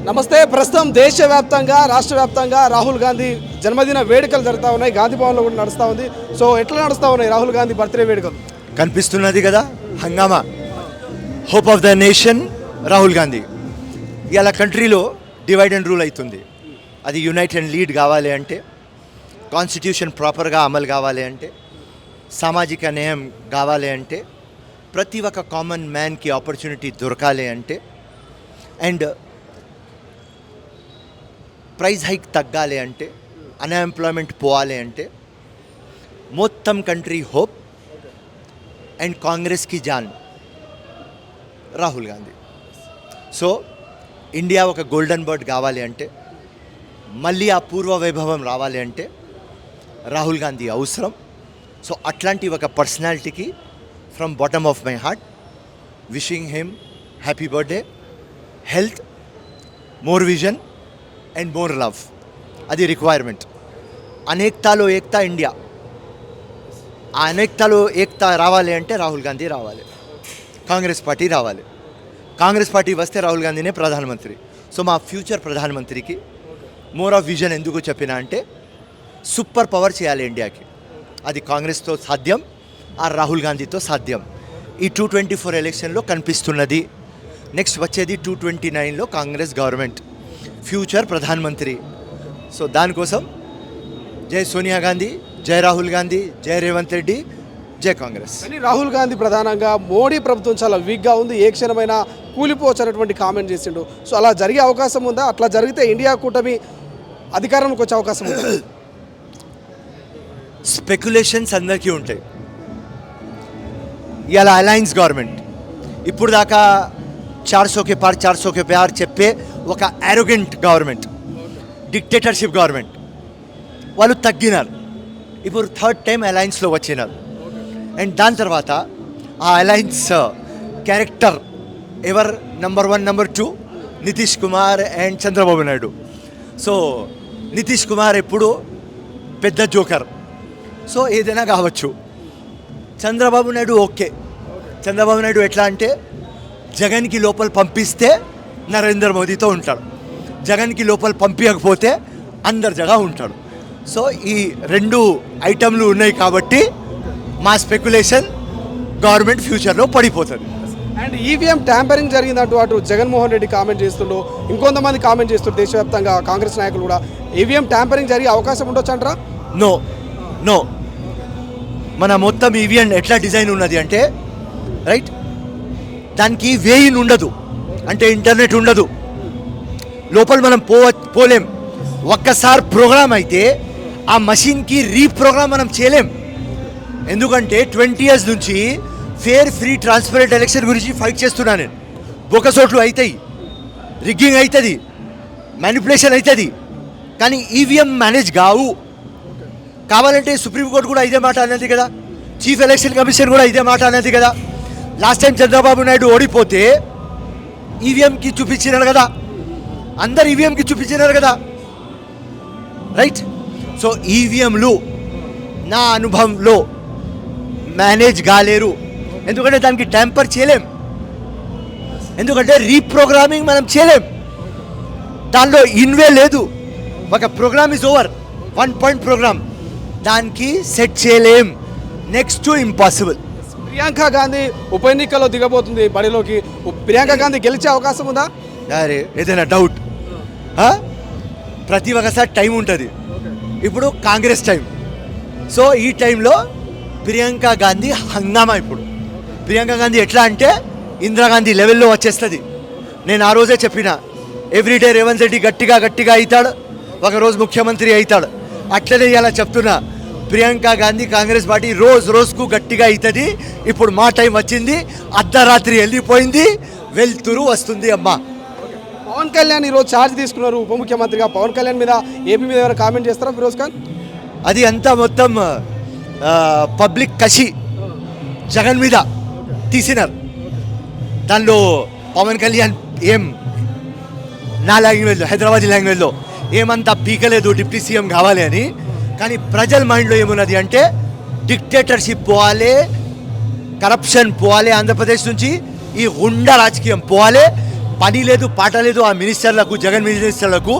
నమస్తే. ప్రస్తుతం దేశవ్యాప్తంగా రాష్ట్ర వ్యాప్తంగా రాహుల్ గాంధీ జన్మదిన వేడుకలు జరుగుతూ ఉన్నాయి. గాంధీ భవన్లో కూడా నడుస్తూ ఉంది. సో ఎట్లా నడుస్తూ ఉన్నాయి రాహుల్ గాంధీ బర్త్డే వేడుకలు? కనిపిస్తున్నది కదా హంగామా. Hope of the nation Rahul Gandhi. ఇలా కంట్రీలో డివైడ్ అండ్ రూల్ అవుతుంది. అది యునైట్ అండ్ లీడ్ కావాలి అంటే, కాన్స్టిట్యూషన్ ప్రాపర్గా అమలు కావాలి అంటే, సామాజిక న్యాయం కావాలి అంటే, ప్రతి ఒక్క కామన్ మ్యాన్కి ఆపర్చునిటీ దొరకాలి అంటే, అండ్ ప్రైస్ హైక్ తగ్గాలి అంటే, అన్ఎంప్లాయ్మెంట్ పోవాలి అంటే, మొత్తం కంట్రీ హోప్ అండ్ కాంగ్రెస్కి జాన్ రాహుల్ గాంధీ. సో ఇండియా ఒక గోల్డెన్ బర్డ్ కావాలి అంటే, మళ్ళీ ఆ పూర్వ వైభవం రావాలి అంటే రాహుల్ గాంధీ అవసరం. సో అట్లాంటి ఒక పర్సనాలిటీకి from bottom of my heart wishing him happy birthday, health, more vision and more love. అది రిక్వైర్మెంట్. అనేకతాలో ఏకతా ఇండియా. ఆ అనేకతాలో ఏకతా రావాలి అంటే రాహుల్ గాంధీ రావాలి, కాంగ్రెస్ పార్టీ రావాలి. కాంగ్రెస్ పార్టీ వస్తే రాహుల్ గాంధీనే ప్రధానమంత్రి. సో మా ఫ్యూచర్ ప్రధానమంత్రికి మోర్ ఆఫ్ విజన్ ఎందుకు చెప్పినా అంటే, సూపర్ పవర్ చేయాలి ఇండియాకి. అది కాంగ్రెస్తో సాధ్యం, ఆ రాహుల్ గాంధీతో సాధ్యం. ఈ 224 ఎలక్షన్లో కనిపిస్తున్నది. నెక్స్ట్ వచ్చేది 229లో కాంగ్రెస్ గవర్నమెంట్, ఫ్యూచర్ ప్రధానమంత్రి. సో దానికోసం జై సోనియా గాంధీ, జై రాహుల్ గాంధీ, జై రేవంత్ రెడ్డి, జై కాంగ్రెస్. కానీ రాహుల్ గాంధీ ప్రధానంగా మోడీ ప్రభుత్వం చాలా వీక్గా ఉంది, ఏ క్షణమైనా కూలిపోవచ్చు అనేటువంటి కామెంట్ చేసిండు. సో అలా జరిగే అవకాశం ఉందా? అట్లా జరిగితే ఇండియా కూటమి అధికారంలోకి వచ్చే అవకాశం ఉందా? స్పెక్యులేషన్స్ అందరికీ ఉంటాయి. ఇలా అలయన్స్ గవర్నమెంట్ ఇప్పుడు దాకా 400 के पार 400 के प्यार చెప్పే ఒక అరోగెంట్ గవర్నమెంట్, డిక్టేటర్షిప్ గవర్నమెంట్, వాళ్ళు తగ్గినారు. ఇప్పుడు థర్డ్ టైం అలయన్స్లో వచ్చినారు. అండ్ దాని తర్వాత ఆ alliance character ever number 1 number 2 Nitish Kumar and Chandrababu Naidu. So Nitish Kumar ఎప్పుడు పెద్ద జోకర్, సో ఏదైనా కావచ్చు. చంద్రబాబు నాయుడు ఓకే. చంద్రబాబు నాయుడు ఎట్లా అంటే, జగన్కి లోపల పంపిస్తే నరేంద్ర మోదీతో ఉంటాడు, జగన్కి లోపల పంపించకపోతే అందరి జగా ఉంటాడు. సో ఈ రెండు ఐటమ్లు ఉన్నాయి కాబట్టి మా స్పెక్యులేషన్ గవర్నమెంట్ ఫ్యూచర్లో పడిపోతుంది. అండ్ ఈవీఎం ట్యాంపరింగ్ జరిగిందంటూ అటు జగన్మోహన్ రెడ్డి కామెంట్ చేస్తుండో, ఇంకొంతమంది కామెంట్ చేస్తుండ్రు దేశవ్యాప్తంగా కాంగ్రెస్ నాయకులు కూడా. ఈవీఎం ట్యాంపరింగ్ జరిగే అవకాశం ఉండొచ్చు అంటారా? No no. మన మొత్తం ఈవీఎం ఎట్లా డిజైన్ ఉన్నది అంటే, రైట్, దానికి వేయిన్ ఉండదు, అంటే ఇంటర్నెట్ ఉండదు, లోపల మనం పోలేం. ఒక్కసారి ప్రోగ్రామ్ అయితే ఆ మషిన్కి రీప్రోగ్రామ్ మనం చేయలేం. ఎందుకంటే 20 years నుంచి ఫేర్, ఫ్రీ, ట్రాన్స్పరెంట్ ఎలక్షన్ గురించి ఫైట్ చేస్తున్నాను నేను. బొక్కసోట్లు అవుతాయి, రిగ్గింగ్ అవుతుంది, మ్యానిపులేషన్ అవుతుంది, కానీ ఈవీఎం మేనేజ్ కావు. కావాలంటే సుప్రీంకోర్టు కూడా ఇదే మాట అనేది కదా, చీఫ్ ఎలక్షన్ కమిషన్ కూడా ఇదే మాట అనేది కదా. లాస్ట్ టైం చంద్రబాబు నాయుడు ఓడిపోతే ఈవీఎంకి చూపించినారు కదా, అందరు ఈవీఎంకి చూపించినారు కదా, రైట్. సో ఈవీఎంలు నా అనుభవంలో మేనేజ్ కాలేరు, ఎందుకంటే దానికి ట్యాంపర్ చేయలేం, ఎందుకంటే రీప్రోగ్రామింగ్ మనం చేయలేం. దానిలో ఇన్వే లేదు. ఒక program is over, 1 point program, దానికి సెట్ చేయలేం. Next to impossible. Priyanka Gandhi ఉప ఎన్నికల్లో దిగబోతుంది బడిలోకి. ప్రియాంక గాంధీ గెలిచే అవకాశం ఉందా? అరే ఏదైనా డౌట్? ప్రతి ఒక్కసారి టైం ఉంటుంది. ఇప్పుడు కాంగ్రెస్ టైం. సో ఈ టైంలో ప్రియాంక గాంధీ హంగామా. ఇప్పుడు ప్రియాంక గాంధీ ఎట్లా అంటే ఇందిరాగాంధీ లెవెల్లో వచ్చేస్తుంది. నేను ఆ రోజే చెప్పిన, ఎవ్రీడే రేవంత్ రెడ్డి గట్టిగా అవుతాడు, ఒకరోజు ముఖ్యమంత్రి అవుతాడు. అట్లనే ఇలా చెప్తున్నా, ప్రియాంక గాంధీ కాంగ్రెస్ పార్టీ రోజుకు గట్టిగా అవుతుంది. ఇప్పుడు మా టైం వచ్చింది, అర్ధరాత్రి వెళ్ళిపోయింది, వెళ్తురు వస్తుంది అమ్మా. పవన్ కళ్యాణ్ ఈరోజు ఛార్జ్ తీసుకున్నారు ఉప ముఖ్యమంత్రిగా. పవన్ కళ్యాణ్ మీద, ఏపీ మీద ఏమైనా కామెంట్ చేస్తారా ఫిరోజ్ ఖాన్? అది అంతా మొత్తం పబ్లిక్ కసి జగన్ మీద తీసినారు. దానిలో పవన్ కళ్యాణ్ ఏం నా లాంగ్వేజ్లో, హైదరాబాదీ లాంగ్వేజ్లో ఏమంతా పీకలేదు డిప్యూటీ సీఎం కావాలి అని. కానీ ప్రజల మైండ్లో ఏమున్నది అంటే, డిక్టేటర్షిప్ పోవాలి, కరప్షన్ పోవాలి ఆంధ్రప్రదేశ్ నుంచి, ఈ హుండా రాజకీయం పోవాలి, పని లేదు పాట లేదు ఆ మినిస్టర్లకు, జగన్ మినిస్టర్లకు.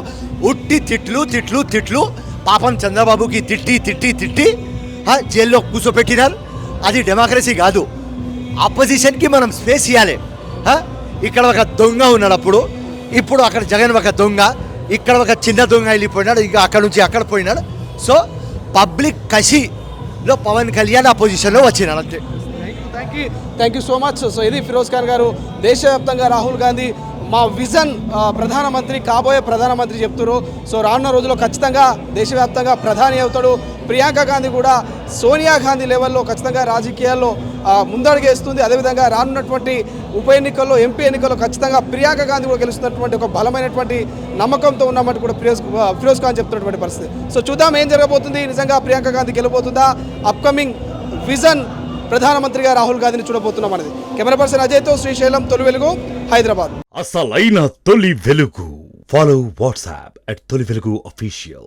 ఉట్టి తిట్లు తిట్లు తిట్లు. పాపం చంద్రబాబుకి తిట్టి తిట్టి తిట్టి జైల్లో కూర్చోపెట్టినారు. అది డెమోక్రసీ కాదు. ఆపోజిషన్కి మనం స్పేస్ ఇవ్వాలి. ఇక్కడ ఒక దొంగ ఉన్నాడు అప్పుడు, ఇప్పుడు అక్కడ జగన్ ఒక దొంగ, ఇక్కడ ఒక చిన్న దొంగ వెళ్ళిపోయినాడు, ఇంకా అక్కడ నుంచి అక్కడ పోయినాడు. సో పబ్లిక్ కసిలో పవన్ కళ్యాణ్ అపోజిషన్లో వచ్చినాడు అంతే. Thank you so much. So ఇది ఫిరోజ్ ఖాన్ గారు. దేశవ్యాప్తంగా రాహుల్ గాంధీ మా విజన్ ప్రధానమంత్రి, కాబోయే ప్రధానమంత్రి చెప్తారు. సో రానున్న రోజుల్లో ఖచ్చితంగా దేశవ్యాప్తంగా ప్రధాని అవుతాడు. ప్రియాంక గాంధీ కూడా సోనియా గాంధీ లెవెల్లో ఖచ్చితంగా రాజకీయాల్లో ముందడుగేస్తుంది. అదేవిధంగా రానున్నటువంటి ఉప ఎన్నికల్లో, ఎంపీ ఎన్నికల్లో ఖచ్చితంగా ప్రియాంక గాంధీ కూడా గెలుస్తున్నటువంటి ఒక బలమైనటువంటి నమ్మకంతో ఉన్నామంటే కూడా ఫిరోజ్ ఖాన్ చెప్తున్నటువంటి పరిస్థితి. సో చూద్దాం ఏం జరగబోతుంది. నిజంగా ప్రియాంక గాంధీ గెలబోతుందా? అప్కమింగ్ విజన్ ప్రధానమంత్రిగా రాహుల్ గాంధీని చూడబోతున్నాం అనేది. కెమెరా పర్సన్ అజయ్తో శ్రీశైలం, తొలి వెలుగు, హైదరాబాద్. అసలైన తొలి వెలుగు. ఫాలో వాట్సాప్ @తొలి వెలుగు అఫీషియల్.